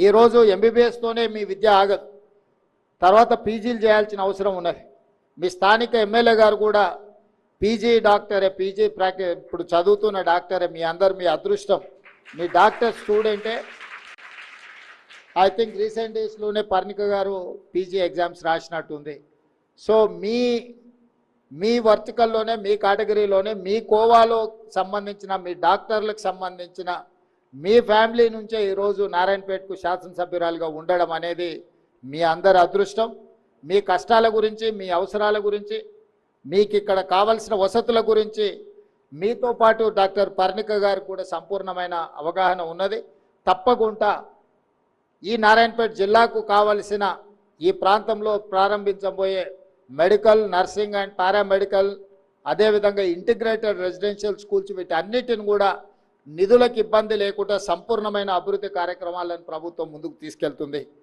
ఈరోజు ఎంబీబీఎస్తోనే మీ విద్య ఆగదు, తర్వాత పీజీలు చేయాల్సిన అవసరం ఉన్నది. మీ స్థానిక ఎమ్మెల్యే గారు కూడా పీజీ డాక్టరే, పీజీ ఇప్పుడు చదువుతున్న డాక్టరే. మీ అదృష్టం, మీ డాక్టర్ స్టూడెంటే. ఐ థింక్ రీసెంట్ డేస్లోనే పర్ణిక గారు పీజీ ఎగ్జామ్స్ రాసినట్టుంది. సో మీ వర్టికల్లోనే, మీ కేటగిరీలోనే, మీ కోవాలో సంబంధించిన మీ డాక్టర్లకు సంబంధించిన మీ ఫ్యామిలీ నుంచే ఈరోజు నారాయణపేటకు శాసనసభ్యురాలుగా ఉండడం అనేది మీ అందరి అదృష్టం. మీ కష్టాల గురించి, మీ అవసరాల గురించి, మీకు ఇక్కడ కావలసిన వసతుల గురించి మీతో పాటు డాక్టర్ పర్ణిక గారు కూడా సంపూర్ణమైన అవగాహన ఉన్నది. తప్పకుండా ఈ నారాయణపేట జిల్లాకు కావలసిన ఈ ప్రాంతంలో ప్రారంభించబోయే మెడికల్, నర్సింగ్ అండ్ పారామెడికల్, అదేవిధంగా ఇంటిగ్రేటెడ్ రెసిడెన్షియల్ స్కూల్స్, వీటన్నిటిని కూడా నిధులకు ఇబ్బంది లేకుండా సంపూర్ణమైన అభివృద్ధి కార్యక్రమాలను ప్రభుత్వం ముందుకు తీసుకెళ్తుంది.